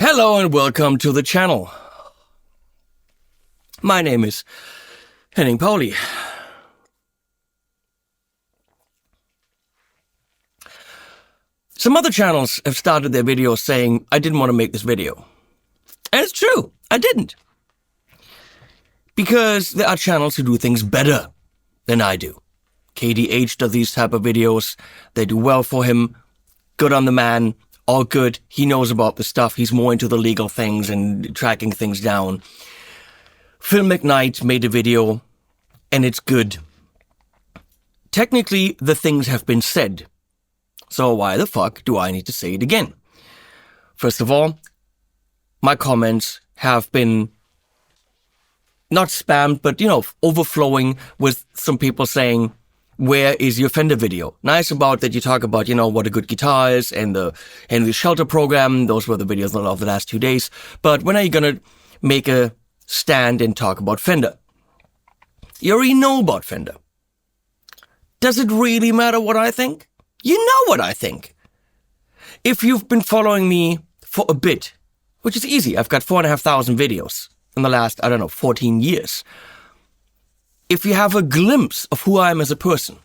Hello and welcome to the channel. My name is Henning Pauli. Some other channels have started their videos saying, I didn't want to make this video. And it's true, I didn't. Because there are channels who do things better than I do. KDH does these type of videos. They do well for him. Good on the man. All good. He knows about the stuff. He's more into the legal things and tracking things down. Phil McKnight made a video, and it's good. Technically, the things have been said. So why the fuck do I need to say it again? First of all, my comments have been not spammed, but, overflowing with some people saying, where is your Fender video? Nice about that you talk about, what a good guitar is and the Shelter program. Those were the videos of the last 2 days. But when are you going to make a stand and talk about Fender? You already know about Fender. Does it really matter what I think? You know what I think. If you've been following me for a bit, which is easy, I've got 4,500 videos in the last, 14 years. If you have a glimpse of who I am as a person,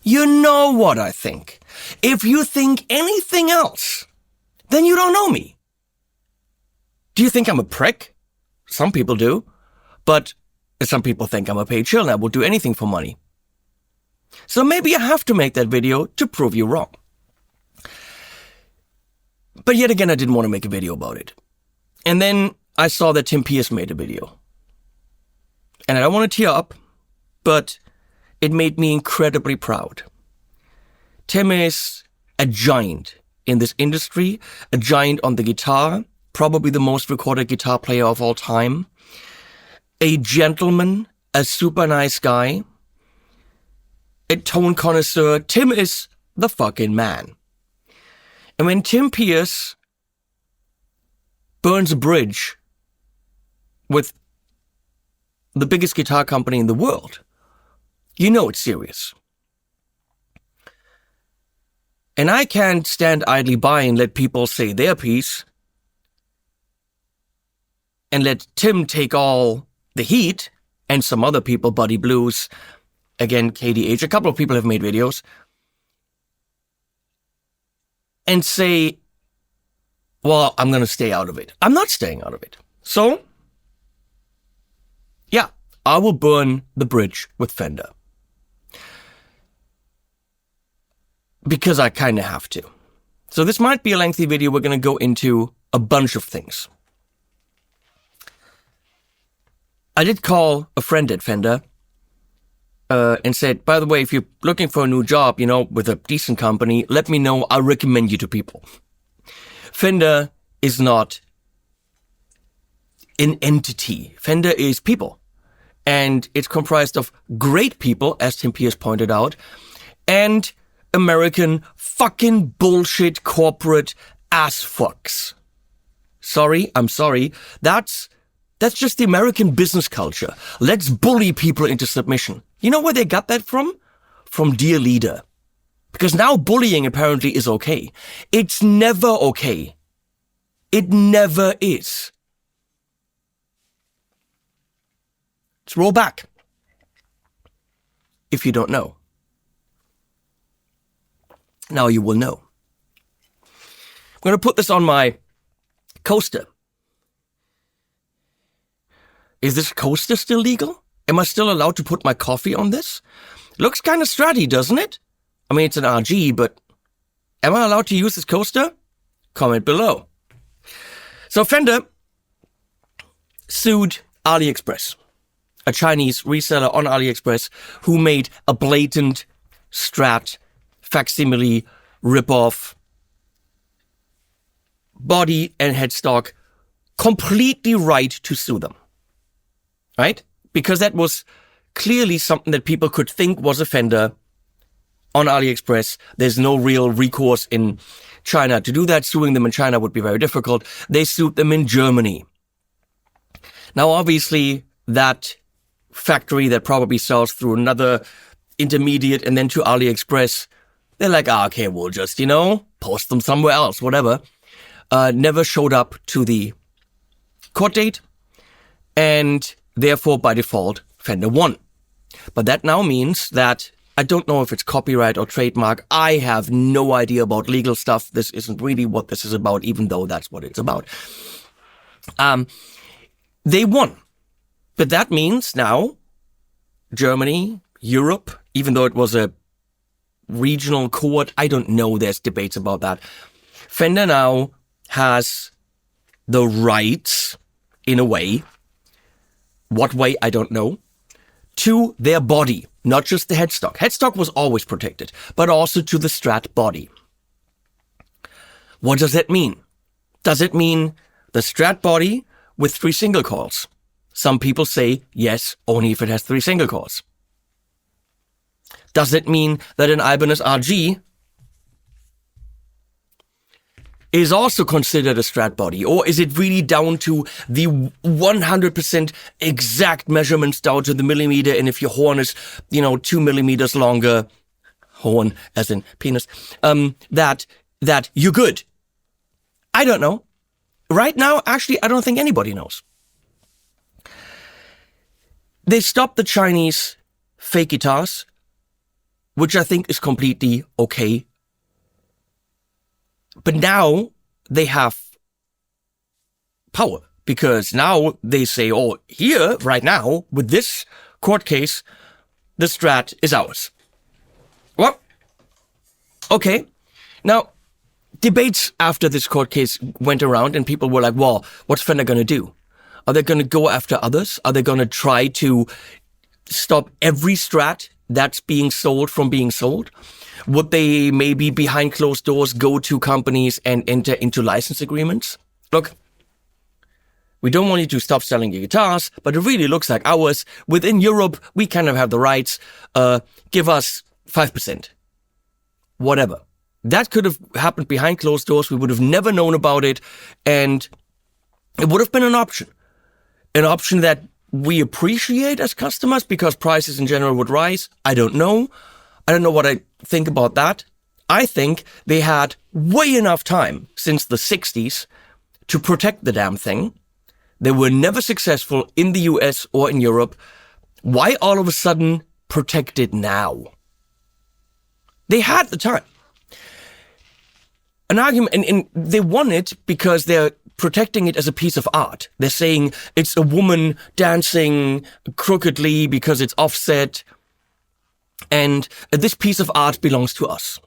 you know what I think. If you think anything else, then you don't know me. Do you think I'm a prick? Some people do. But some people think I'm a paid shill and I will do anything for money. So maybe I have to make that video to prove you wrong. But yet again, I didn't want to make a video about it. And then I saw that Tim Pierce made a video. And I don't want to tear up, but it made me incredibly proud. Tim is a giant in this industry, a giant on the guitar, probably the most recorded guitar player of all time, a gentleman, a super nice guy, a tone connoisseur. Tim is the fucking man. And when Tim Pierce burns a bridge with the biggest guitar company in the world, you know it's serious. And I can't stand idly by and let people say their piece and let Tim take all the heat and some other people, Buddy Blues, again, KDH, a couple of people have made videos, and say, well, I'm going to stay out of it. I'm not staying out of it. So, yeah, I will burn the bridge with Fender. Because I kind of have to. So this might be a lengthy video. We're going to go into a bunch of things. I did call a friend at Fender and said, by the way, if you're looking for a new job, with a decent company, let me know. I'll recommend you to people. Fender is not an entity. Fender is people. And it's comprised of great people, as Tim Pierce pointed out, and American fucking bullshit corporate ass fucks. Sorry, I'm sorry. That's just the American business culture. Let's bully people into submission. You know where they got that from? From Dear Leader. Because now bullying apparently is okay. It's never okay. It never is. Let's roll back. If you don't know. Now you will know. I'm going to put this on my coaster. Is this coaster still legal? Am I still allowed to put my coffee on this? Looks kind of stratty, doesn't it? I mean, it's an RG, but am I allowed to use this coaster? Comment below. So Fender sued AliExpress, a Chinese reseller on AliExpress who made a blatant Strat facsimile rip-off body and headstock, completely right to sue them. Right? Because that was clearly something that people could think was a Fender on AliExpress. There's no real recourse in China to do that. Suing them in China would be very difficult. They sued them in Germany. Now, obviously, that factory that probably sells through another intermediate and then to AliExpress, they're like, okay, we'll just, post them somewhere else, whatever. never showed up to the court date, and therefore, by default, Fender won. But that now means that I don't know if it's copyright or trademark. I have no idea about legal stuff. This isn't really what this is about, even though that's what it's about. They won. But that means now Germany, Europe, even though it was a regional court, I don't know, there's debates about that. Fender now has the rights, in a way, what way, I don't know, to their body, not just the headstock. Headstock was always protected, but also to the Strat body. What does that mean? Does it mean the Strat body with 3 single coils? Some people say yes, only if it has 3 single coils. Does it mean that an Ibanez RG is also considered a Strat body? Or is it really down to the 100% exact measurements down to the millimeter, and if your horn is, 2 millimeters longer, horn as in penis, that you're good? I don't know. Right now, actually, I don't think anybody knows. They stopped the Chinese fake guitars, which I think is completely okay. But now they have power, because now they say, oh, here, right now, with this court case, the Strat is ours. Well, okay. Now, debates after this court case went around, and people were like, well, what's Fender going to do? Are they going to go after others? Are they going to try to stop every Strat that's being sold from being sold? Would they maybe behind closed doors go to companies and enter into license agreements? Look, we don't want you to stop selling your guitars, but it really looks like ours. Within Europe, we kind of have the rights. Give us 5%. Whatever. That could have happened behind closed doors. We would have never known about it. And it would have been an option. An option that we appreciate as customers because prices in general would rise. I don't know. I don't know what I think about that. I think they had way enough time since the 60s to protect the damn thing. They were never successful in the US or in Europe. Why all of a sudden protect it now? They had the time. An argument, and they won it because they're protecting it as a piece of art. They're saying it's a woman dancing crookedly because it's offset, and this piece of art belongs to us.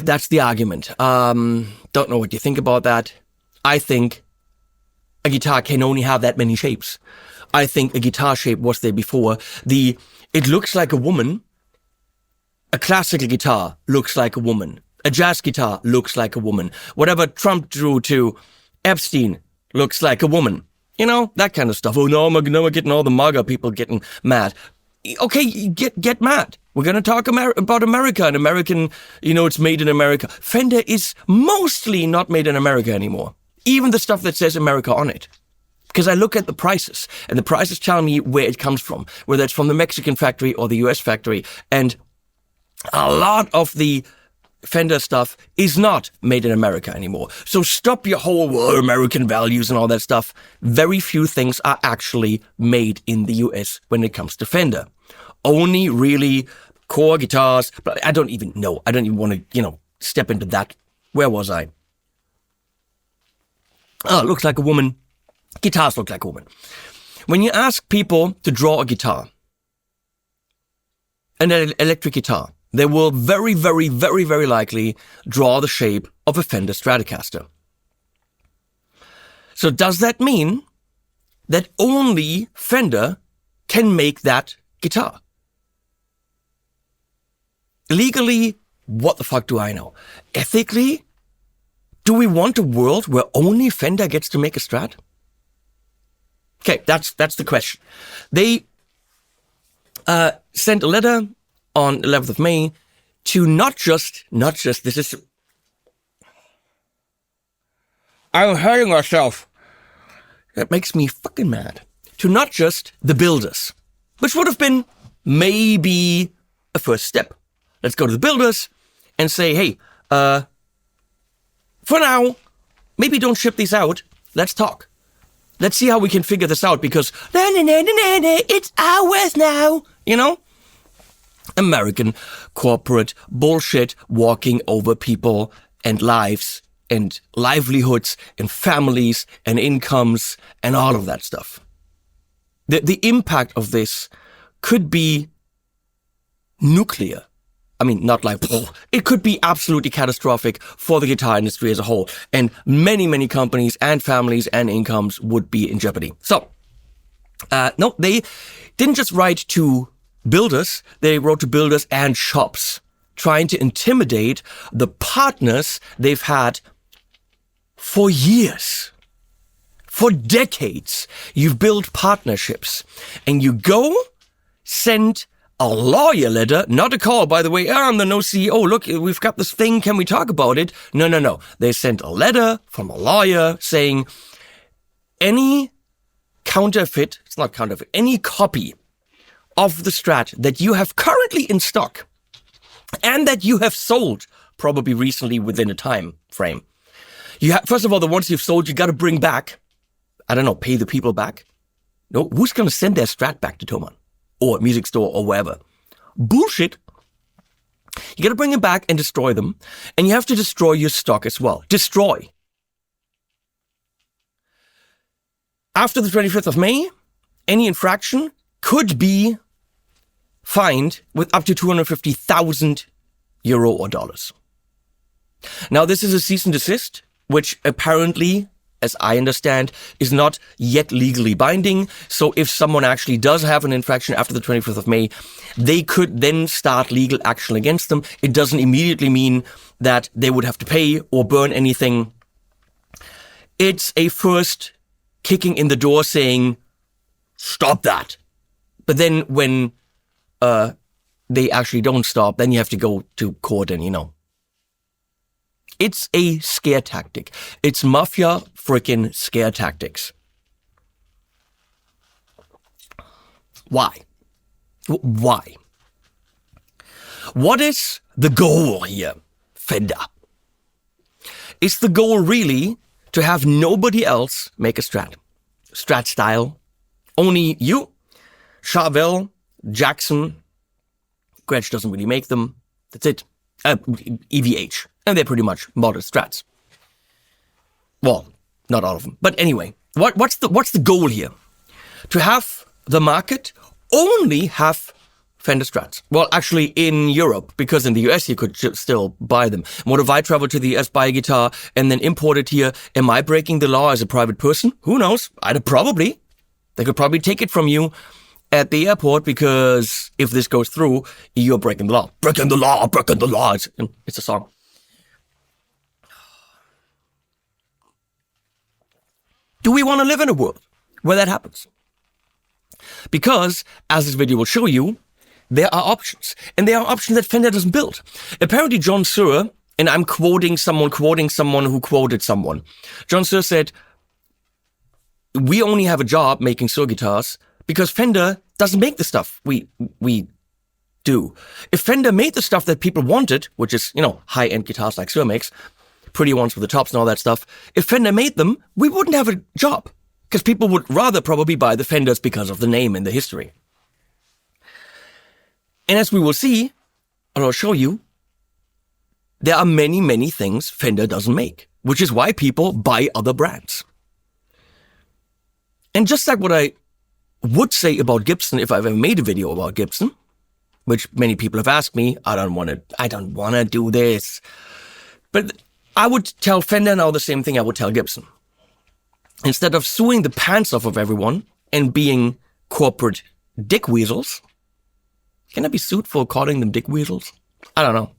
That's the argument. Don't know what you think about that. I think a guitar can only have that many shapes. I think a guitar shape was there before. It looks like a woman. A classical guitar looks like a woman. A jazz guitar looks like a woman. Whatever Trump drew to Epstein looks like a woman. That kind of stuff. Oh, no, we're getting all the MAGA people getting mad. Okay, get mad. We're going to talk about America and American, it's made in America. Fender is mostly not made in America anymore. Even the stuff that says America on it. Because I look at the prices, and the prices tell me where it comes from, whether it's from the Mexican factory or the US factory. And a lot of the Fender stuff is not made in America anymore. So stop your whole American values and all that stuff. Very few things are actually made in the US when it comes to Fender. Only really core guitars, but I don't even know. I don't even want to, step into that. Where was I? Oh, it looks like a woman. Guitars look like a woman. When you ask people to draw a guitar, an electric guitar, they will very, very, very, very likely draw the shape of a Fender Stratocaster. So does that mean that only Fender can make that guitar? Legally, what the fuck do I know? Ethically, do we want a world where only Fender gets to make a Strat? Okay, that's the question. They sent a letter on 11th of May to not just, this is, I'm hurting myself. That makes me fucking mad. To not just the builders, which would have been maybe a first step. Let's go to the builders and say, hey, for now, maybe don't ship these out. Let's talk. Let's see how we can figure this out because it's ours now, you know? American corporate bullshit walking over people and lives and livelihoods and families and incomes and all of that stuff. The impact of this could be nuclear. I mean, not like, it could be absolutely catastrophic for the guitar industry as a whole. And many, many companies and families and incomes would be in jeopardy. So, no, they didn't just write to builders, they wrote to builders and shops, trying to intimidate the partners they've had for years. For decades, you've built partnerships. And you go send a lawyer letter, not a call, by the way, I'm the no CEO, look, we've got this thing, can we talk about it? No. They sent a letter from a lawyer saying any counterfeit, it's not counterfeit, any copy of the Strat that you have currently in stock and that you have sold probably recently within a time frame. First of all, the ones you've sold, you got to bring back, I don't know, pay the people back. No, who's going to send their Strat back to Thomann? Or music store or wherever. Bullshit. You gotta bring them back and destroy them. And you have to destroy your stock as well. Destroy. After the 25th of May, any infraction could be fined with up to 250,000 euro or dollars. Now, this is a cease and desist, which apparently, as I understand, is not yet legally binding. So if someone actually does have an infraction after the 25th of May, they could then start legal action against them. It doesn't immediately mean that they would have to pay or burn anything. It's a first kicking in the door saying, stop that. But then when they actually don't stop, then you have to go to court and, you know. It's a scare tactic. It's mafia freaking scare tactics. Why? Why? What is the goal here, Fender? Is the goal really to have nobody else make a Strat? Strat style. Only you, Charvel, Jackson, Gretsch doesn't really make them. That's it. EVH. And they're pretty much modest Strats. Well, not all of them. But anyway, what's the goal here? To have the market only have Fender Strats. Well, actually in Europe, because in the US you could still buy them. What if I travel to the US, buy a guitar, and then import it here? Am I breaking the law as a private person? Who knows? Probably. They could probably take it from you at the airport, because if this goes through, you're breaking the law. Breaking the law, breaking the law. It's a song. Do we want to live in a world where that happens? Because, as this video will show you, there are options. And there are options that Fender doesn't build. Apparently John Suhr, and I'm quoting someone who quoted someone. John Suhr said, we only have a job making Suhr guitars because Fender doesn't make the stuff we do. If Fender made the stuff that people wanted, which is, you know, high-end guitars like Suhr makes, pretty ones with the tops and all that stuff, if Fender made them, we wouldn't have a job. Because people would rather probably buy the Fenders because of the name and the history. And as we will see, and I'll show you, there are many, many things Fender doesn't make, which is why people buy other brands. And just like what I would say about Gibson if I've ever made a video about Gibson, which many people have asked me, I don't want to do this. But I would tell Fender now the same thing I would tell Gibson. Instead of suing the pants off of everyone and being corporate dick weasels, can I be sued for calling them dick weasels? I don't know.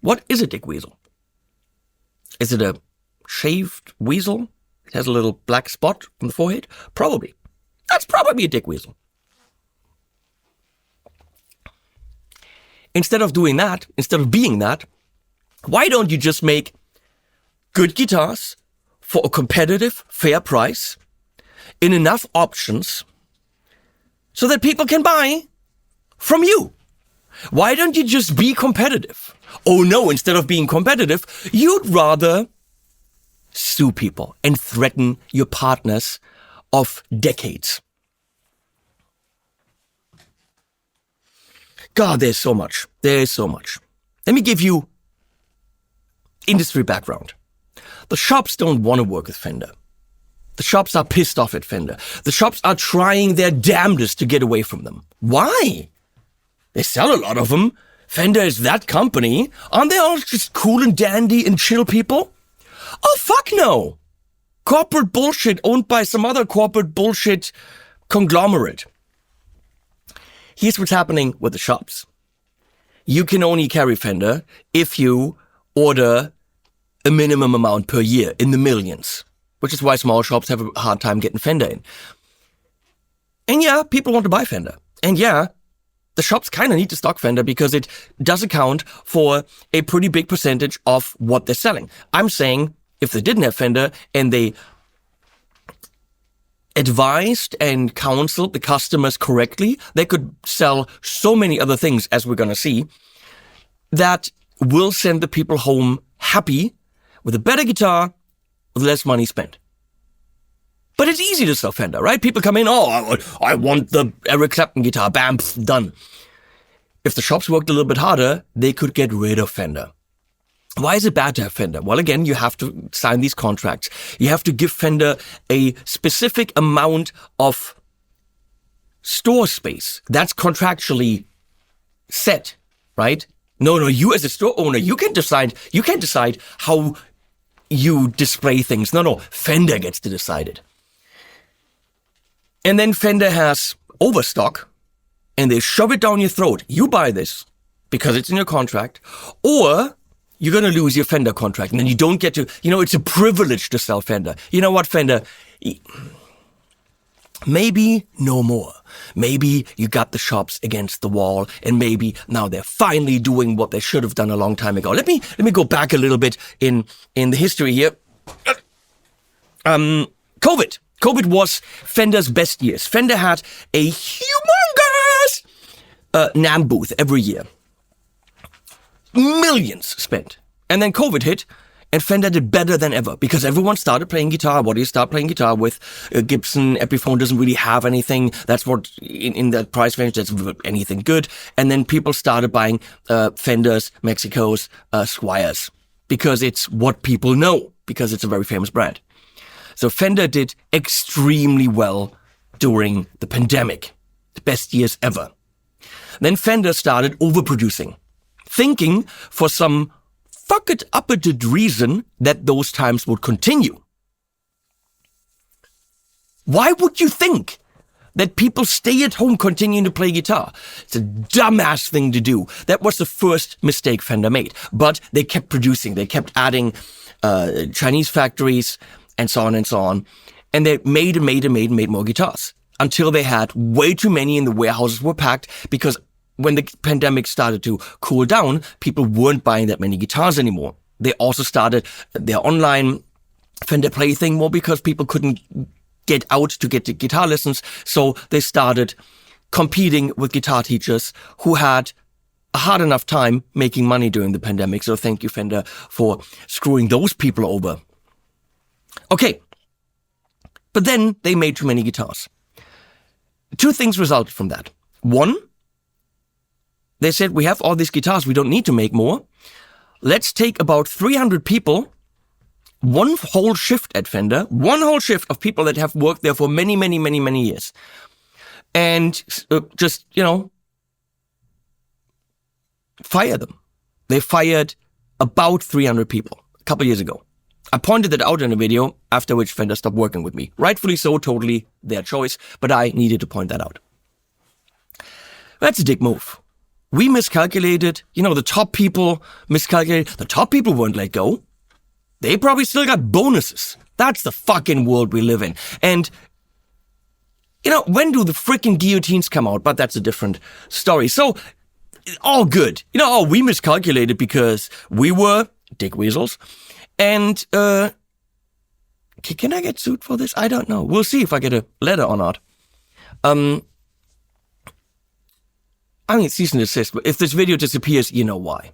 What is a dick weasel? Is it a shaved weasel? It has a little black spot on the forehead? Probably. That's probably a dick weasel. Instead of doing that, instead of being that, why don't you just make good guitars for a competitive, fair price, in enough options, so that people can buy from you? Why don't you just be competitive? Oh no, instead of being competitive, you'd rather sue people and threaten your partners of decades. God, there's so much. There's so much. Let me give you industry background. The shops don't want to work with Fender. The shops are pissed off at Fender. The shops are trying their damnedest to get away from them. Why? They sell a lot of them. Fender is that company. Aren't they all just cool and dandy and chill people? Oh, fuck no. Corporate bullshit owned by some other corporate bullshit conglomerate. Here's what's happening with the shops. You can only carry Fender if you order a minimum amount per year in the millions, which is why small shops have a hard time getting Fender in. And yeah, people want to buy Fender. And yeah, the shops kind of need to stock Fender because it does account for a pretty big percentage of what they're selling. I'm saying if they didn't have Fender and they advised and counseled the customers correctly, they could sell so many other things, as we're going to see, that will send the people home happy with a better guitar with less money spent. But it's easy to sell Fender, right? People come in, oh, I want the Eric Clapton guitar, bam, pff, done. If the shops worked a little bit harder, they could get rid of Fender. Why is it bad to have Fender? Well, again, you have to sign these contracts. You have to give Fender a specific amount of store space. That's contractually set, right? No, you as a store owner, you can't decide how you display things. No, Fender gets to decide it. And then Fender has overstock, and they shove it down your throat. You buy this because it's in your contract, or you're going to lose your Fender contract, and then you don't get to, it's a privilege to sell Fender. You know what, Fender? Maybe no more. Maybe you got the shops against the wall, and maybe now they're finally doing what they should have done a long time ago. Let me go back a little bit in the history here. COVID. COVID was Fender's best years. Fender had a humongous NAMM booth every year. Millions spent. And then COVID hit, and Fender did better than ever because everyone started playing guitar. What do you start playing guitar with? Gibson Epiphone doesn't really have anything. That's what, in that price range, that's anything good. And then people started buying Fenders, Mexicos, Squiers because it's what people know, because it's a very famous brand. So Fender did extremely well during the pandemic. The best years ever. Then Fender started overproducing, thinking for some fuck-it-uppeted reason that those times would continue. Why would you think that people stay at home continuing to play guitar? It's a dumbass thing to do. That was the first mistake Fender made. But they kept producing. They kept adding Chinese factories and so on and so on. And they made more guitars until they had way too many and the warehouses were packed because when the pandemic started to cool down, people weren't buying that many guitars anymore. They also started their online Fender Play thing more because people couldn't get out to get the guitar lessons. So they started competing with guitar teachers who had a hard enough time making money during the pandemic. So thank you, Fender, for screwing those people over. Okay. But then they made too many guitars. Two things resulted from that. One, they said, we have all these guitars, we don't need to make more. Let's take about 300 people, one whole shift at Fender, one whole shift of people that have worked there for many, many, many, many years. And just, fire them. They fired about 300 people a couple years ago. I pointed that out in a video, after which Fender stopped working with me. Rightfully so, totally their choice, but I needed to point that out. That's a dick move. We miscalculated, the top people miscalculated. The top people weren't let go. They probably still got bonuses. That's the fucking world we live in. And, when do the freaking guillotines come out? But that's a different story. So, all good. We miscalculated because we were dick weasels. And, can I get sued for this? I don't know. We'll see if I get a letter or not. I mean, cease and desist, but if this video disappears, you know why.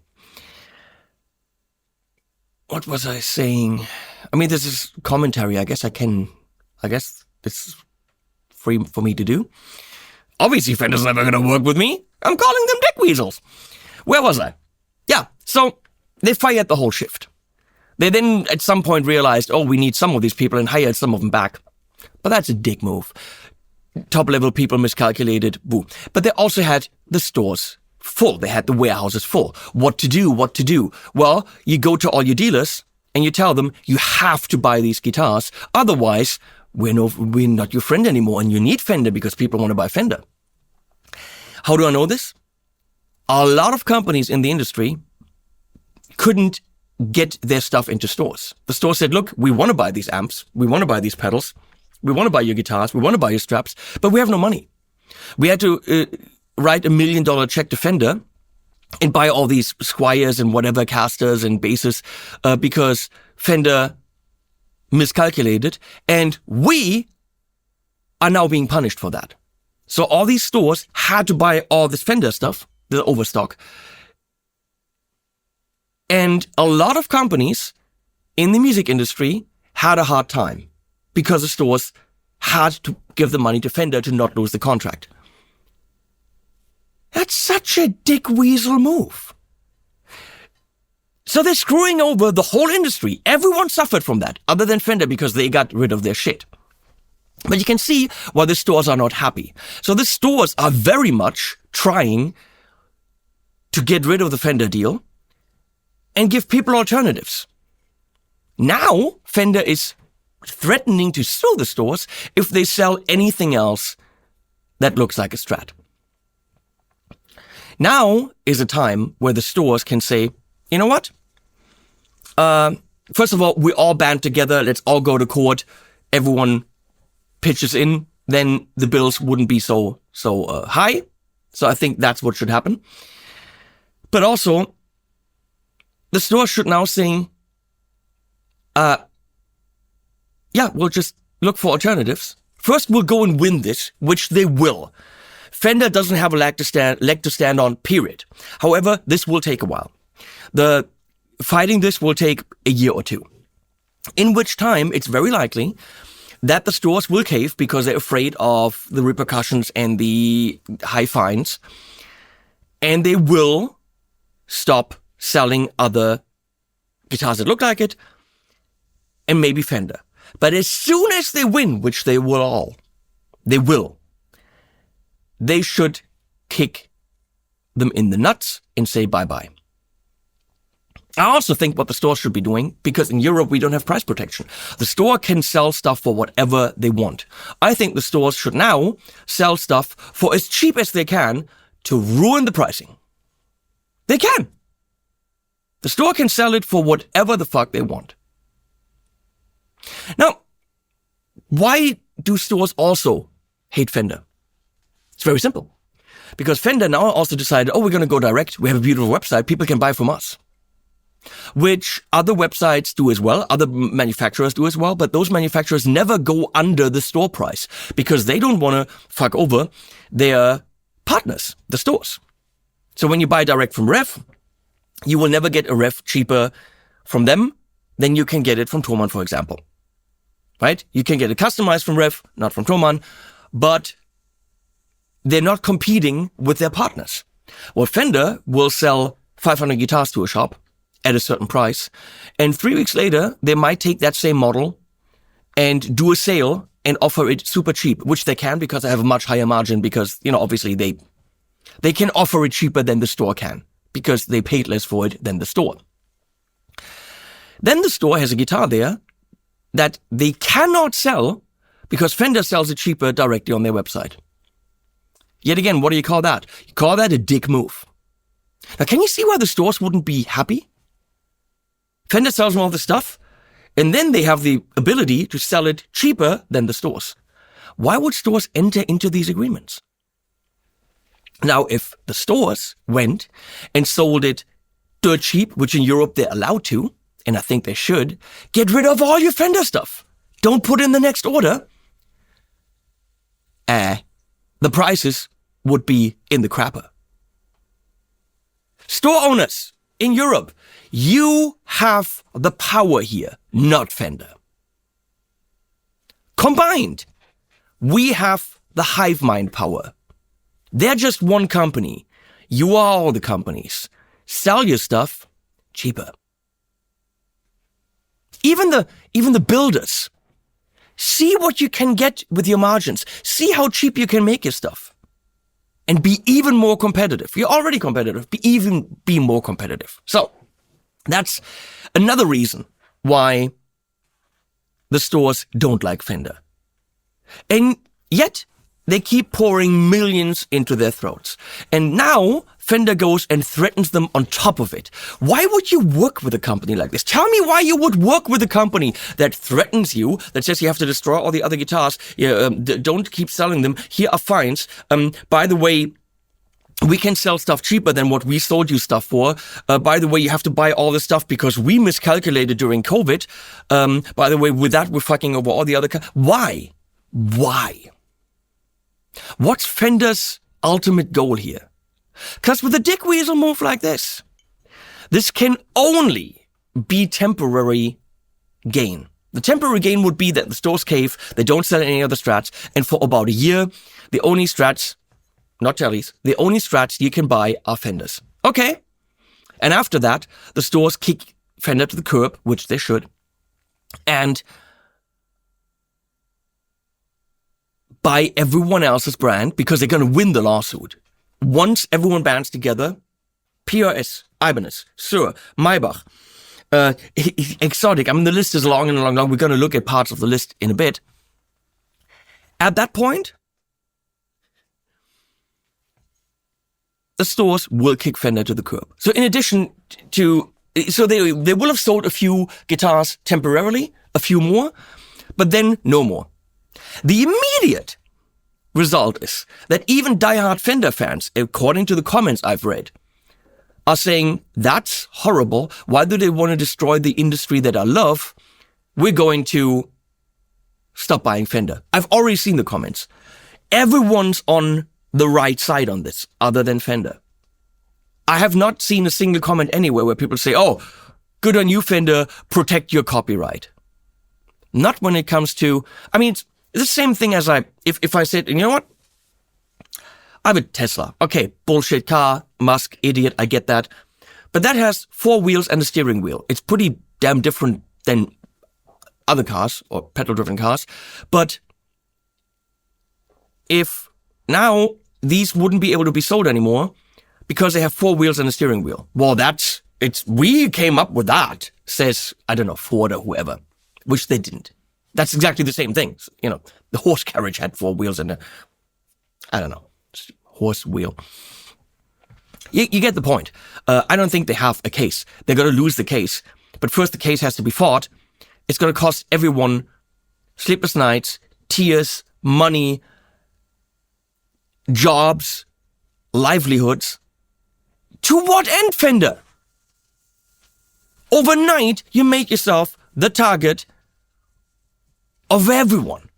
What was I saying? I mean, this is commentary. I guess this is free for me to do. Obviously, Fender's never going to work with me. I'm calling them dick weasels. Where was I? Yeah, so they fired the whole shift. They then at some point realized, oh, we need some of these people, and hired some of them back. But that's a dick move. Top-level people miscalculated, boo. But they also had the stores full. They had the warehouses full. What to do? Well, you go to all your dealers and you tell them you have to buy these guitars. Otherwise, we're not your friend anymore, and you need Fender because people want to buy Fender. How do I know this? A lot of companies in the industry couldn't get their stuff into stores. The store said, look, we want to buy these amps. We want to buy these pedals. We want to buy your guitars. We want to buy your straps, but we have no money. We had to write $1 million check to Fender and buy all these Squiers and whatever casters and basses because Fender miscalculated, and we are now being punished for that. So all these stores had to buy all this Fender stuff, the overstock. And a lot of companies in the music industry had a hard time because the stores had to give the money to Fender to not lose the contract. That's such a dick weasel move. So they're screwing over the whole industry. Everyone suffered from that, other than Fender, because they got rid of their shit. But you can see why the stores are not happy. So the stores are very much trying to get rid of the Fender deal and give people alternatives. Now, Fender is threatening to sue the stores if they sell anything else that looks like a Strat. Now is a time where the stores can say, you know what? First of all, we all band together. Let's all go to court. Everyone pitches in. Then the bills wouldn't be so high. So I think that's what should happen. But also, the store should now say, yeah, we'll just look for alternatives. First, we'll go and win this, which they will. Fender doesn't have a leg to stand on, period. However, this will take a while. The fighting this will take a year or two, in which time it's very likely that the stores will cave because they're afraid of the repercussions and the high fines, and they will stop selling other guitars that look like it, and maybe Fender. But as soon as they win, which they will, they should kick them in the nuts and say bye-bye. I also think what the store should be doing, because in Europe we don't have price protection. The store can sell stuff for whatever they want. I think the stores should now sell stuff for as cheap as they can to ruin the pricing. They can. The store can sell it for whatever the fuck they want. Now, why do stores also hate Fender? It's very simple. Because Fender now also decided, we're going to go direct. We have a beautiful website. People can buy from us. Which other websites do as well. Other manufacturers do as well. But those manufacturers never go under the store price because they don't want to fuck over their partners, the stores. So when you buy direct from Ref, you will never get a Ref cheaper from them than you can get it from Thomann, for example. Right? You can get it customized from Ref, not from Thomann, but they're not competing with their partners. Well, Fender will sell 500 guitars to a shop at a certain price, and 3 weeks later, they might take that same model and do a sale and offer it super cheap, which they can because they have a much higher margin because, obviously they can offer it cheaper than the store can because they paid less for it than the store. Then the store has a guitar there that they cannot sell because Fender sells it cheaper directly on their website. Yet again, what do you call that? You call that a dick move. Now, can you see why the stores wouldn't be happy? Fender sells them all the stuff, and then they have the ability to sell it cheaper than the stores. Why would stores enter into these agreements? Now, if the stores went and sold it dirt cheap, which in Europe they're allowed to, and I think they should, get rid of all your Fender stuff. Don't put in the next order. The prices would be in the crapper. Store owners in Europe, you have the power here, not Fender. Combined, we have the hive mind power. They're just one company. You are all the companies. Sell your stuff cheaper. Even the builders. See what you can get with your margins. See how cheap you can make your stuff. And be even more competitive. You're already competitive. Be more competitive. So, that's another reason why the stores don't like Fender. And yet, they keep pouring millions into their throats. And now, Fender goes and threatens them on top of it. Why would you work with a company like this? Tell me why you would work with a company that threatens you, that says you have to destroy all the other guitars, don't keep selling them, here are fines. By the way, we can sell stuff cheaper than what we sold you stuff for. By the way, you have to buy all this stuff because we miscalculated during COVID. By the way, with that, we're fucking over all the other... Why? Why? What's Fender's ultimate goal here? Because with a dick weasel move like this can only be temporary gain. The temporary gain would be that the stores cave, they don't sell any other Strats, and for about a year, the only Strats, not Jellys, the only Strats you can buy are Fenders. Okay. And after that, the stores kick Fender to the curb, which they should, and buy everyone else's brand because they're going to win the lawsuit. Once everyone bands together, PRS, Ibanez, Sur, Maybach, Exotic, I mean, the list is long and long. We're going to look at parts of the list in a bit. At that point, the stores will kick Fender to the curb. So in addition to, so they will have sold a few guitars temporarily, a few more, but then no more. The immediate result is that even diehard Fender fans, according to the comments I've read, are saying, that's horrible. Why do they want to destroy the industry that I love? We're going to stop buying Fender. I've already seen the comments. Everyone's on the right side on this, other than Fender. I have not seen a single comment anywhere where people say, oh, good on you, Fender, protect your copyright. Not when it comes to, I mean, it's the same thing as if I said, you know what? I have a Tesla. Okay, bullshit car, Musk, idiot, I get that. But that has 4 wheels and a steering wheel. It's pretty damn different than other cars or petrol-driven cars. But if now these wouldn't be able to be sold anymore because they have 4 wheels and a steering wheel. Well, we came up with that, says, I don't know, Ford or whoever, which they didn't. That's exactly the same thing. You know, the horse carriage had 4 wheels and I don't know, horse wheel. You get the point. I don't think they have a case. They're going to lose the case. But first the case has to be fought. It's going to cost everyone sleepless nights, tears, money, jobs, livelihoods. To what end, Fender? Overnight, you make yourself the target of everyone.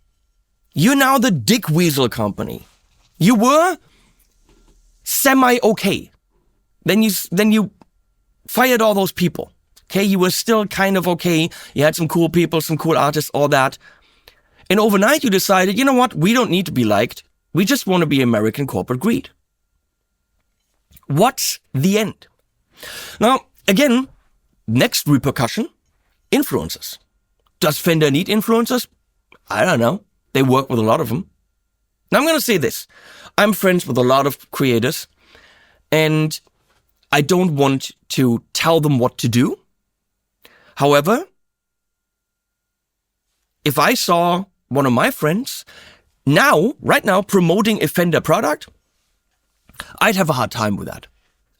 You're now the dick weasel company. You were semi-okay. Then you fired all those people. Okay, you were still kind of okay. You had some cool people, some cool artists, all that. And overnight you decided, you know what? We don't need to be liked. We just want to be American corporate greed. What's the end? Now, again, next repercussion, influencers. Does Fender need influencers? I don't know. They work with a lot of them. Now, I'm going to say this. I'm friends with a lot of creators, and I don't want to tell them what to do. However, if I saw one of my friends right now, promoting a Fender product, I'd have a hard time with that.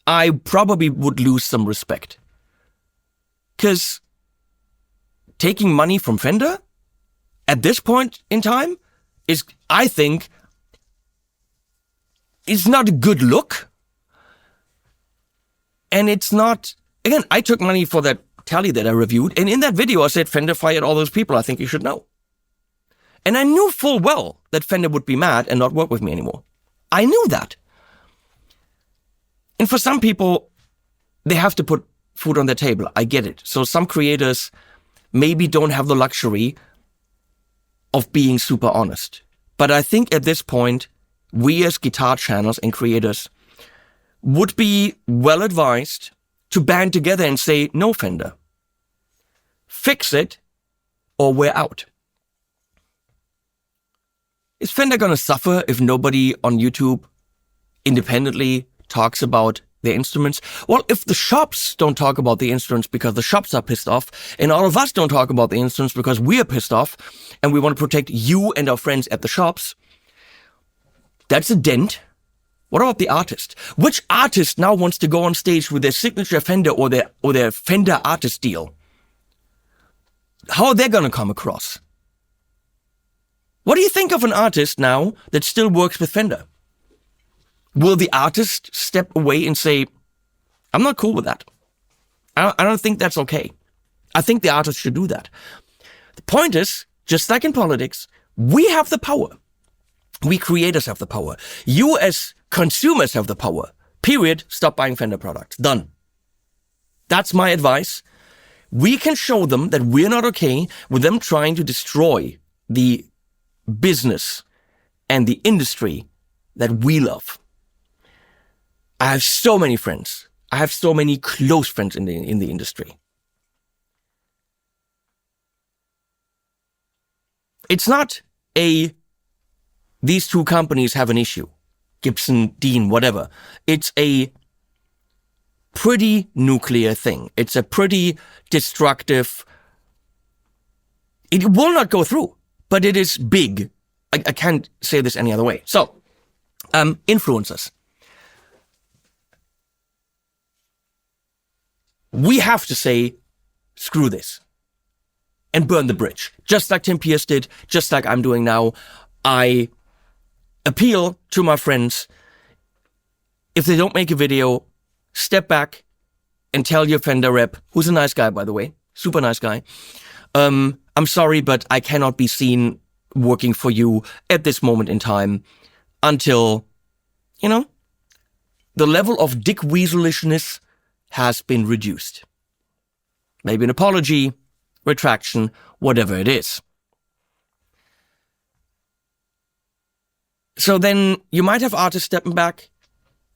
I probably would lose some respect. Because taking money from Fender at this point in time is, I think, is not a good look. And it's not, again, I took money for that tally that I reviewed, and in that video I said Fender fired all those people I think you should know. And I knew full well that Fender would be mad and not work with me anymore. I knew that. And for some people, they have to put food on their table. I get it. So some creators maybe don't have the luxury of being super honest. But I think at this point, we as guitar channels and creators would be well advised to band together and say, no, Fender, fix it or we're out. Is Fender going to suffer if nobody on YouTube independently talks about their instruments? Well, if the shops don't talk about the instruments because the shops are pissed off, and all of us don't talk about the instruments because we are pissed off, and we want to protect you and our friends at the shops, that's a dent. What about the artist? Which artist now wants to go on stage with their signature Fender or their Fender artist deal? How are they going to come across? What do you think of an artist now that still works with Fender? Will the artist step away and say, I'm not cool with that. I don't think that's okay. I think the artist should do that. The point is, just like in politics, we have the power. We creators have the power. You as consumers have the power. Period. Stop buying Fender products. Done. That's my advice. We can show them that we're not okay with them trying to destroy the business and the industry that we love. I have so many friends. I have so many close friends in the industry. It's not these two companies have an issue. Gibson, Dean, whatever. It's a pretty nuclear thing. It's a pretty destructive. It will not go through, but it is big. I can't say this any other way. So, influencers. We have to say, screw this, and burn the bridge. Just like Tim Pierce did, just like I'm doing now. I appeal to my friends, if they don't make a video, step back and tell your Fender rep, who's a nice guy, by the way, super nice guy, I'm sorry, but I cannot be seen working for you at this moment in time until, the level of dick weaselishness has been reduced. Maybe an apology, retraction, whatever it is. So then you might have artists stepping back.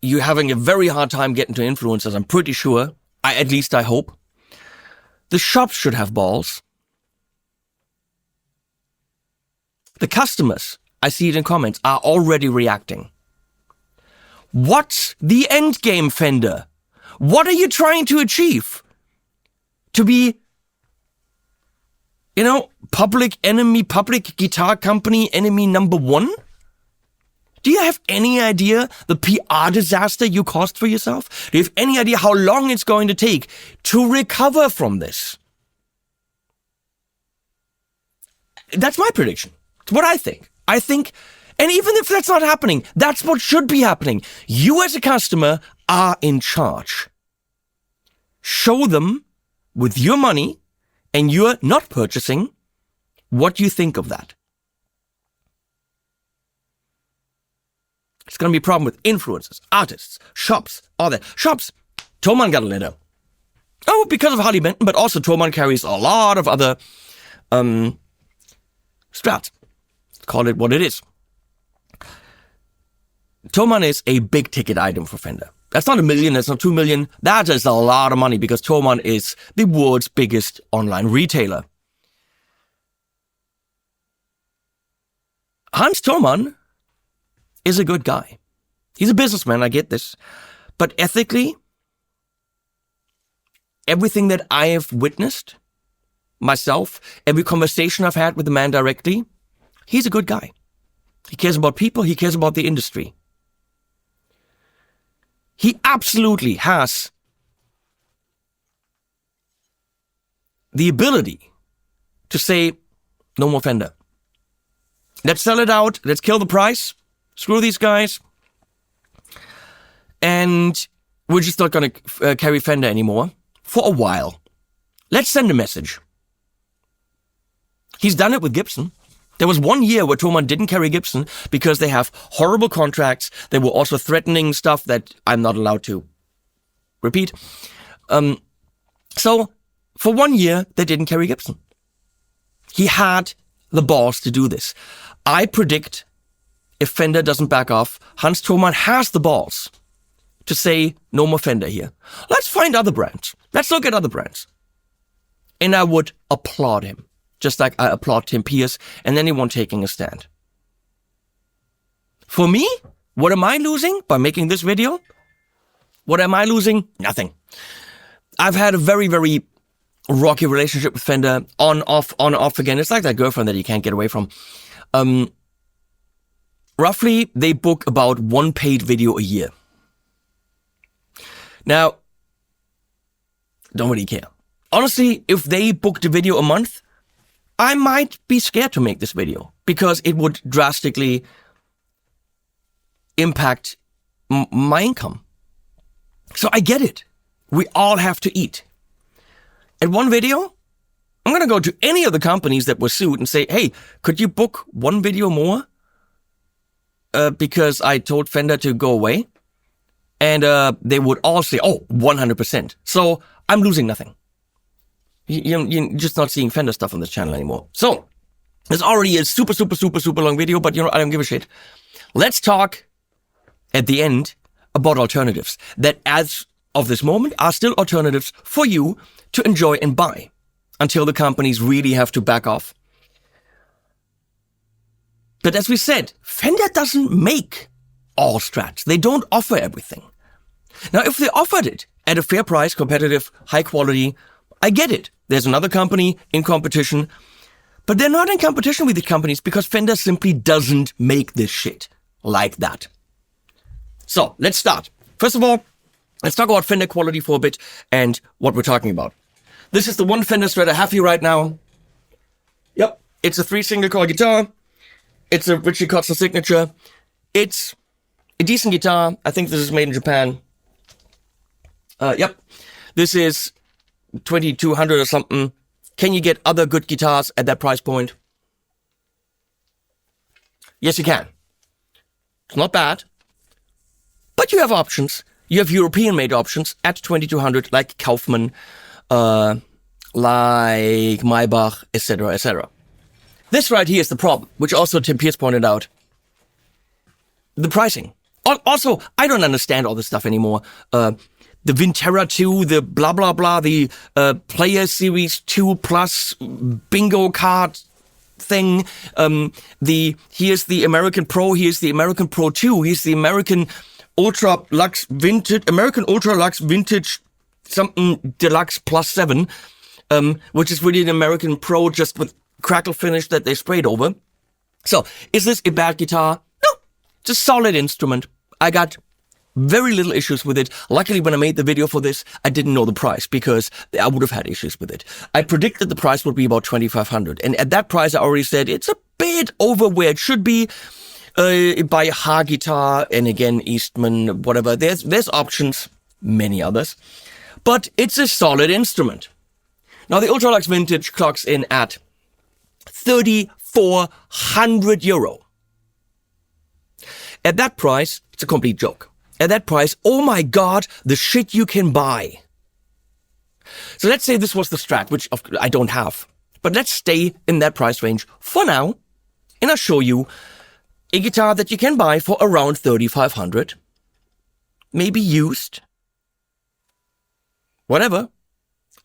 You're having a very hard time getting to influencers, I'm pretty sure. At least I hope. The shops should have balls. The customers, I see it in comments, are already reacting. What's the end game, Fender? What are you trying to achieve? To be, public guitar company enemy number one? Do you have any idea the PR disaster you caused for yourself? Do you have any idea how long it's going to take to recover from this? That's my prediction. It's what I think. And even if that's not happening, that's what should be happening. You as a customer are in charge. Show them with your money, and you're not purchasing, what you think of that. It's going to be a problem with influencers, artists, shops, all that. Shops, Thomann got a letter. Oh, because of Harley Benton, but also Thomann carries a lot of other Strats. Call it what it is. Thomann is a big ticket item for Fender. That's not $1 million, that's not $2 million. That is a lot of money because Thomann is the world's biggest online retailer. Hans Thomann is a good guy. He's a businessman, I get this. But ethically, everything that I have witnessed myself, every conversation I've had with the man directly, he's a good guy. He cares about people, he cares about the industry. He absolutely has the ability to say, no more Fender. Let's sell it out, let's kill the price, screw these guys, and we're just not going to carry Fender anymore for a while. Let's send a message. He's done it with Gibson. There was 1 year where Thomann didn't carry Gibson because they have horrible contracts. They were also threatening stuff that I'm not allowed to repeat. So for 1 year, they didn't carry Gibson. He had the balls to do this. I predict if Fender doesn't back off, Hans Thomann has the balls to say, no more Fender here. Let's find other brands. Let's look at other brands. And I would applaud him, just like I applaud Tim Pierce and anyone taking a stand. For me, what am I losing by making this video? What am I losing? Nothing. I've had a very, very rocky relationship with Fender, on, off again. It's like that girlfriend that you can't get away from. Roughly, they book about 1 paid video a year. Now, don't really care. Honestly, if they booked a video a month, I might be scared to make this video because it would drastically impact my income. So I get it. We all have to eat. At one video, I'm going to go to any of the companies that were sued and say, hey, could you book 1 video more? Because I told Fender to go away. And they would all say, oh, 100%. So I'm losing nothing. You're just not seeing Fender stuff on this channel anymore. So there's already a super long video, but I don't give a shit. Let's talk at the end about alternatives that as of this moment are still alternatives for you to enjoy and buy until the companies really have to back off. But as we said, Fender doesn't make all Strats. They don't offer everything. Now, if they offered it at a fair price, competitive, high quality, I get it. There's another company in competition, but they're not in competition with the companies because Fender simply doesn't make this shit like that. So let's start. First of all, let's talk about Fender quality for a bit and what we're talking about. This is the one Fender Strat I have here right now. Yep, it's a 3 single coil guitar. It's a Richie Kotzen signature. It's a decent guitar. I think this is made in Japan. Yep, this is 2,200 or something. Can you get other good guitars at that price point? Yes, you can. It's not bad. But you have options. You have European-made options at 2,200, like Kaufmann, like Maybach, etc., etc. This right here is the problem, which also Tim Pierce pointed out. The pricing. Also, I don't understand all this stuff anymore. The Vinterra 2, the blah, blah, blah, the Player Series 2 Plus bingo card thing. Here's the American Pro, here's the American Pro 2, here's the American Ultra Lux Vintage something Deluxe Plus 7, which is really an American Pro just with crackle finish that they sprayed over. So, is this a bad guitar? No, it's a solid instrument. I got very little issues with it. Luckily, when I made the video for this, I didn't know the price because I would have had issues with it. I predicted the price would be about 2,500. And at that price, I already said it's a bit over where it should be. Buy a Ha guitar, and again, Eastman, whatever. There's options, many others. But it's a solid instrument. Now, the Ultralux Vintage clocks in at 3,400 euro. At that price, it's a complete joke. At that price, oh my God, the shit you can buy. So let's say this was the Strat, which I don't have. But let's stay in that price range for now. And I'll show you a guitar that you can buy for around 3,500. Maybe used. Whatever.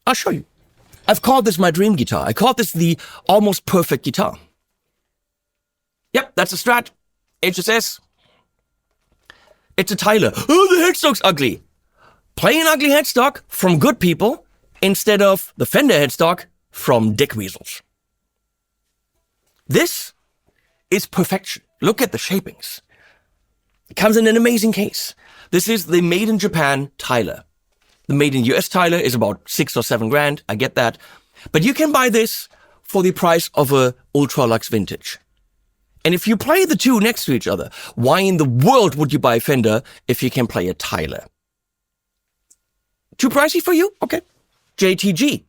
I'll show you. I've called this my dream guitar. I called this the almost perfect guitar. Yep, that's a Strat. HSS. It's a Tyler. Oh, the headstock's ugly. Play an ugly headstock from good people instead of the Fender headstock from dick weasels. This is perfection. Look at the shapings. It comes in an amazing case. This is the made in Japan Tyler. The made in US Tyler is about 6 or 7 grand. I get that. But you can buy this for the price of a Ultralux Vintage. And if you play the two next to each other, why in the world would you buy Fender if you can play a Tyler? Too pricey for you? Okay. JTG.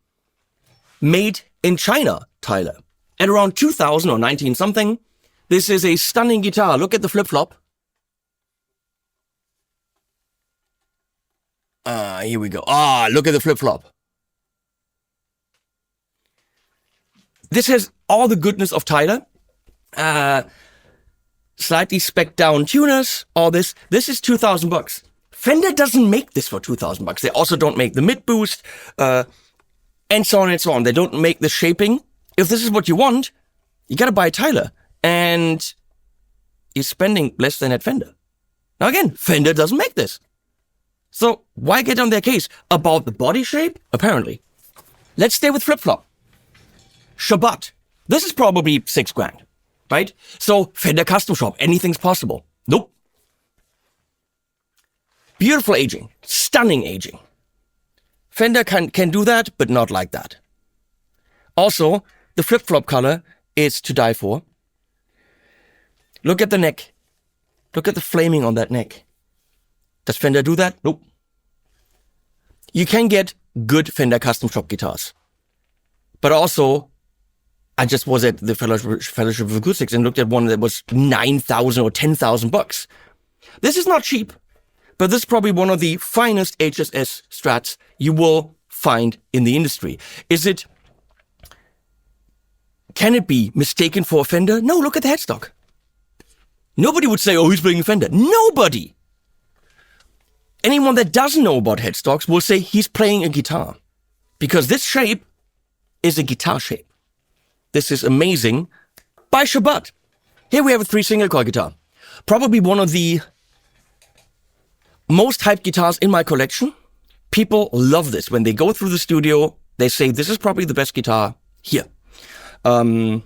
Made in China Tyler. At around 2,000 or 19 something. This is a stunning guitar. Look at the flip-flop. Here we go. Look at the flip-flop. This has all the goodness of Tyler. Slightly spec down tuners, all this. This is $2,000. Fender doesn't make this for $2,000. They also don't make the mid boost, and so on and so on. They don't make the shaping. If this is what you want, you gotta buy Tyler, and you're spending less than at Fender. Now again, Fender doesn't make this. So why get on their case about the body shape? Apparently. Let's stay with flip-flop. Shabbat. This is probably $6,000, right? So Fender Custom Shop, anything's possible. Nope. Beautiful aging, stunning aging. Fender can do that, but not like that. Also, the flip-flop color is to die for. Look at the neck. Look at the flaming on that neck. Does Fender do that? Nope. You can get good Fender Custom Shop guitars. But also, I just was at the Fellowship of Acoustics and looked at one that was $9,000 or $10,000. This is not cheap, but this is probably one of the finest HSS Strats you will find in the industry. Can it be mistaken for a Fender? No, look at the headstock. Nobody would say, oh, he's playing a Fender. Nobody. Anyone that doesn't know about headstocks will say he's playing a guitar. Because this shape is a guitar shape. This is amazing by Shabbat. Here we have a 3 single coil guitar. Probably one of the most hyped guitars in my collection. People love this. When they go through the studio, they say, this is probably the best guitar here. I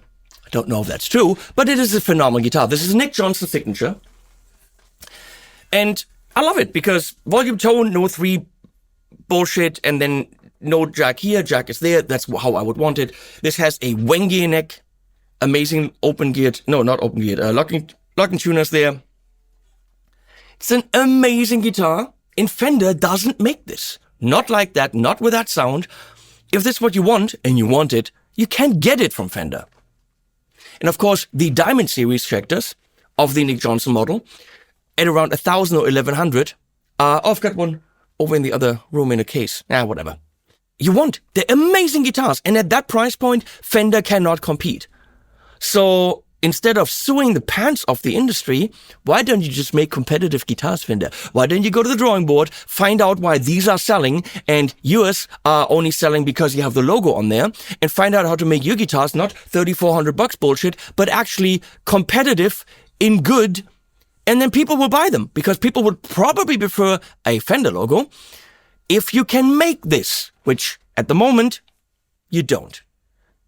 don't know if that's true, but it is a phenomenal guitar. This is Nick Johnson's signature. And I love it because volume tone, no 3 bullshit, and then no jack here, jack is there. That's how I would want it. This has a Wenger neck, amazing locking tuners there. It's an amazing guitar, and Fender doesn't make this. Not like that, not with that sound. If this is what you want, and you want it, you can get it from Fender. And of course, the Diamond Series Schecters of the Nick Johnson model at around 1,000 or 1,100. I've got one over in the other room in a case. Whatever. They're amazing guitars. And at that price point, Fender cannot compete. So instead of suing the pants off the industry, why don't you just make competitive guitars, Fender? Why don't you go to the drawing board, find out why these are selling and yours are only selling because you have the logo on there, and find out how to make your guitars not $3,400 bullshit, but actually competitive in good, and then people will buy them because people would probably prefer a Fender logo if you can make this, which at the moment you don't.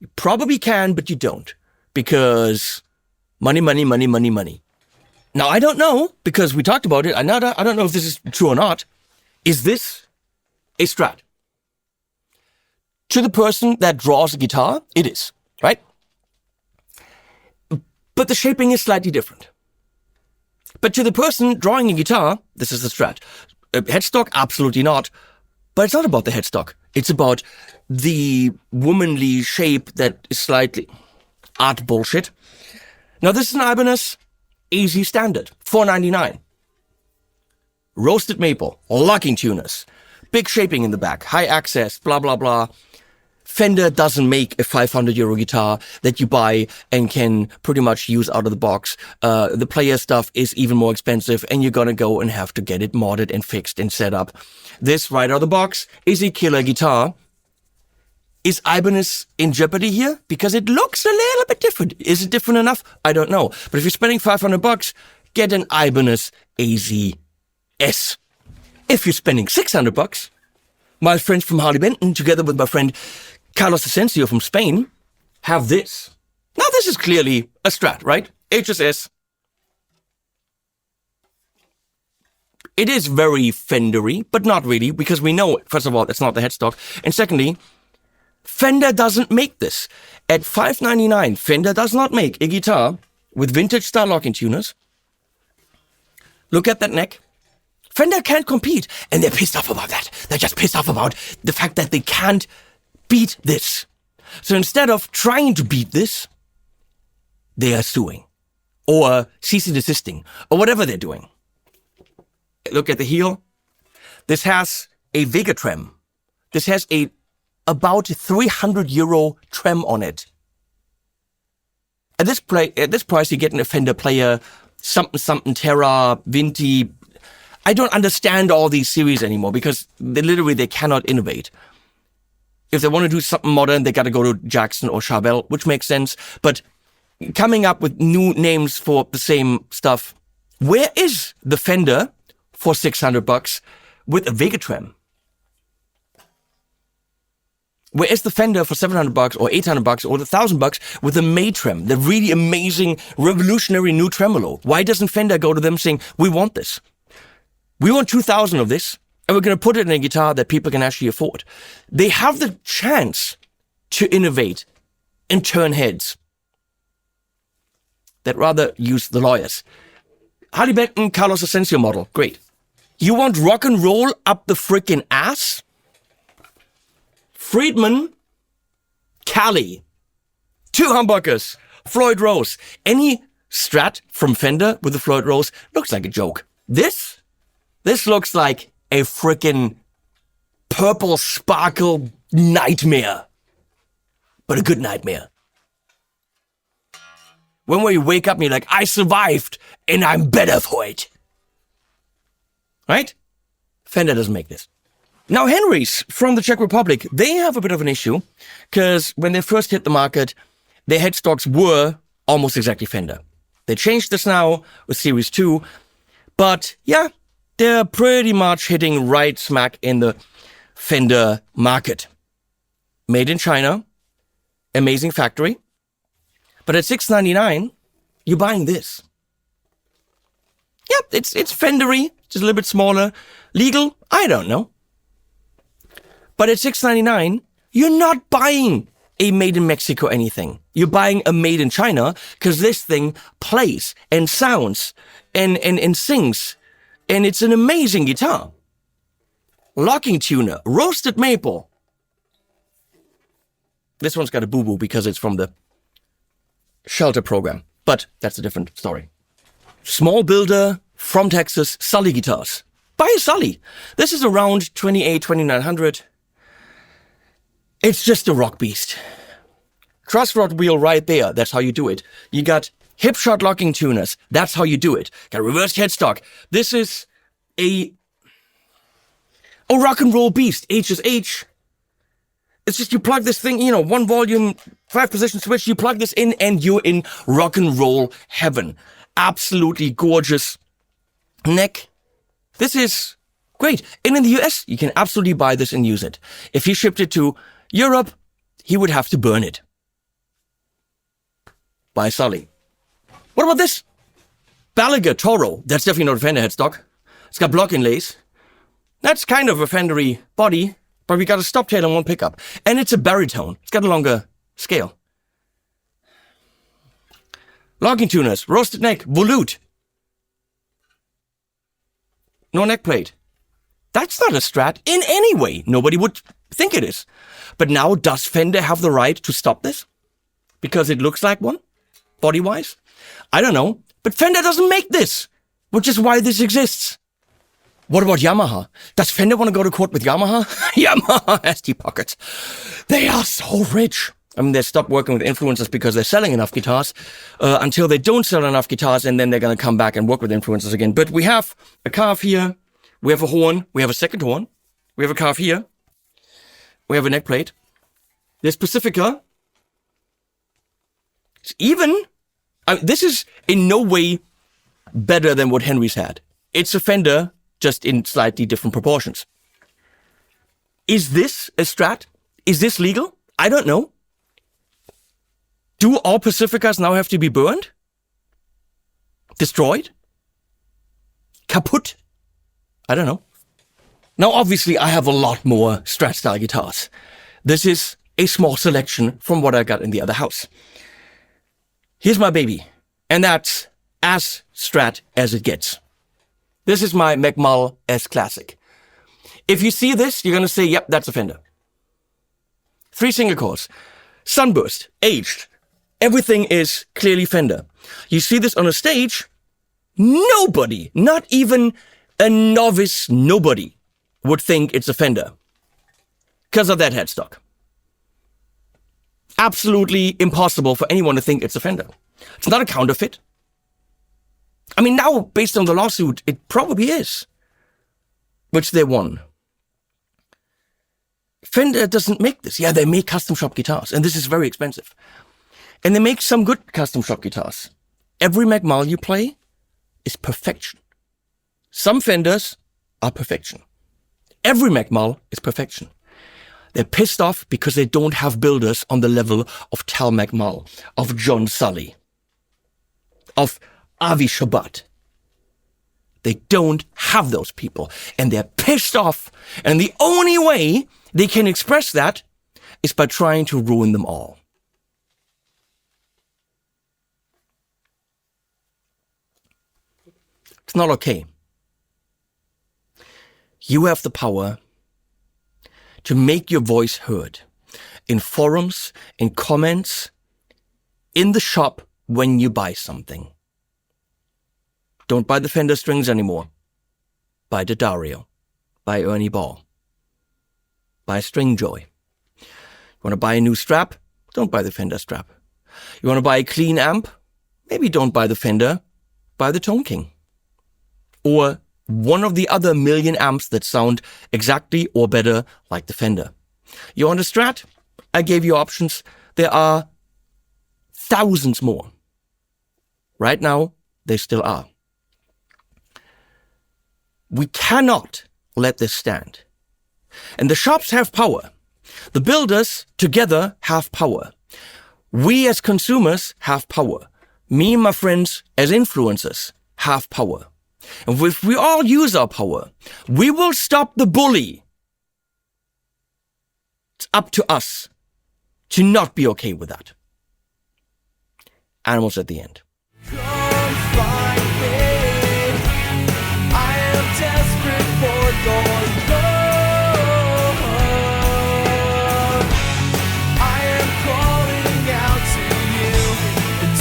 You probably can, but you don't. Because money. Now, I don't know, because we talked about it. I don't know if this is true or not. Is this a Strat? To the person that draws a guitar, it is, right? But the shaping is slightly different. But to the person drawing a guitar, this is a Strat. Headstock, absolutely not. But it's not about the headstock. It's about the womanly shape that is slightly art bullshit. Now this is an Ibanez AZ Standard, $499. Roasted maple, locking tuners, big shaping in the back, high access, blah, blah, blah. Fender doesn't make a €500 guitar that you buy and can pretty much use out of the box. The player stuff is even more expensive, and you're gonna go and have to get it modded and fixed and set up. This right out of the box is a killer guitar. Is Ibanez in jeopardy here? Because it looks a little bit different. Is it different enough? I don't know. But if you're spending $500, get an Ibanez AZ-S. If you're spending $600, my friends from Harley Benton, together with my friend Carlos Asensio from Spain, have this. Now this is clearly a Strat, right? HSS. It is very Fendery, but not really, because we know, first of all, it's not the headstock. And secondly, Fender doesn't make this. At $599, Fender does not make a guitar with vintage style locking tuners. Look at that neck. Fender can't compete, and they're pissed off about that. They're just pissed off about the fact that they can't beat this. So instead of trying to beat this, they are suing or cease and desisting or whatever they're doing. Look at the heel. This has a Vega trem. This has about €300 trem on it. At this price, you're getting a Fender player, something Terra, Vinti. I don't understand all these series anymore because they cannot innovate. If they want to do something modern, they got to go to Jackson or Charbel, which makes sense. But coming up with new names for the same stuff, where is the Fender for $600 with a Vega trem? Where is the Fender for $700 or $800 or $1,000 with a May trem, the really amazing, revolutionary new tremolo? Why doesn't Fender go to them saying, we want this? We want 2,000 of this, and we're going to put it in a guitar that people can actually afford. They have the chance to innovate and turn heads. They'd rather use the lawyers. Harley Benton, Carlos Asensio model. Great. You want rock and roll up the freaking ass? Friedman, Cali, two humbuckers, Floyd Rose. Any Strat from Fender with the Floyd Rose looks like a joke. This looks like a freaking purple sparkle nightmare. But a good nightmare. When you wake up and you're like, I survived and I'm better for it. Right? Fender doesn't make this. Now, Henry's from the Czech Republic, they have a bit of an issue because when they first hit the market, their headstocks were almost exactly Fender. They changed this now with Series 2, but yeah, they're pretty much hitting right smack in the Fender market. Made in China, amazing factory, but at $699, you're buying this. Yep, it's Fendery, just a little bit smaller. Legal? I don't know. But at $699, you're not buying a made in Mexico anything. You're buying a made in China because this thing plays and sounds and sings. And it's an amazing guitar. Locking tuner, roasted maple. This one's got a boo-boo because it's from the Shelter program. But that's a different story. Small builder from Texas, Sully guitars. Buy a Sully. This is around $2,900. It's just a rock beast. Truss rod wheel right there. That's how you do it. You got hip shot locking tuners. That's how you do it. Got reversed headstock. This is a rock and roll beast. H is H. It's just you plug this thing, one volume, 5 position switch. You plug this in and you're in rock and roll heaven. Absolutely gorgeous neck. This is great. And in the US, you can absolutely buy this and use it. If he shipped it to Europe, he would have to burn it. By Sully. What about this? Balaguer Toro. That's definitely not a Fender headstock. It's got block inlays. That's kind of a Fendery body, but we got a stop tail and one pickup. And it's a baritone. It's got a longer scale. Locking tuners, roasted neck, volute. No neck plate. That's not a Strat in any way. Nobody would think it is. But now, does Fender have the right to stop this? Because it looks like one, body-wise? I don't know. But Fender doesn't make this, which is why this exists. What about Yamaha? Does Fender want to go to court with Yamaha? Yamaha has deep pockets. They are so rich. I mean, they stopped working with influencers because they're selling enough guitars until they don't sell enough guitars, and then they're going to come back and work with influencers again. But we have a carve here. We have a horn. We have a second horn. We have a carve here. We have a neck plate. There's Pacifica. It's even. This is in no way better than what Henry's had. It's a Fender, just in slightly different proportions. Is this a Strat? Is this legal? I don't know. Do all Pacificas now have to be burned? Destroyed? Kaput? I don't know. Now, obviously, I have a lot more Strat-style guitars. This is a small selection from what I got in the other house. Here's my baby, and that's as Strat as it gets. This is my McMull S Classic. If you see this, you're going to say, yep, that's a Fender. 3 single cores. Sunburst, aged. Everything is clearly Fender. You see this on a stage, nobody, not even a novice nobody, would think it's a Fender because of that headstock. Absolutely impossible for anyone to think it's a Fender. It's not a counterfeit. I mean, now, based on the lawsuit, it probably is, which they won. Fender doesn't make this. Yeah, they make custom shop guitars, and this is very expensive. And they make some good custom shop guitars. Every Magmal you play is perfection. Some Fenders are perfection. Every Magmal is perfection. They're pissed off because they don't have builders on the level of Tal Magmal, of John Sully, of Avi Shabbat. They don't have those people, and they're pissed off. And the only way they can express that is by trying to ruin them all. It's not okay. You have the power to make your voice heard in forums, in comments, in the shop when you buy something. Don't buy the Fender strings anymore. Buy the Dario. Buy Ernie Ball. Buy String Joy. You want to buy a new strap? Don't buy the Fender strap. You want to buy a clean amp? Maybe don't buy the Fender. Buy the Tone King. Or one of the other million amps that sound exactly or better like the Fender. You want a Strat? I gave you options. There are thousands more. Right now, they still are. We cannot let this stand. And the shops have power. The builders together have power. We as consumers have power. Me and my friends as influencers have power. And if we all use our power, we will stop the bully. It's up to us to not be okay with that. Animals at the end. Come find me. I am desperate for your love. I am calling out to you.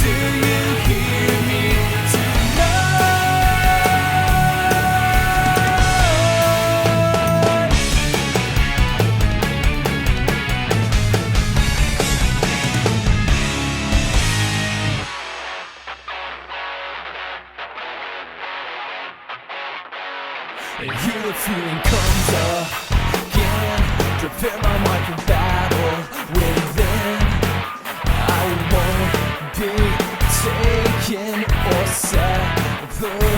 Do you hear me and here the feeling comes again. Prepare my mind for battle within. I won't be taken or set.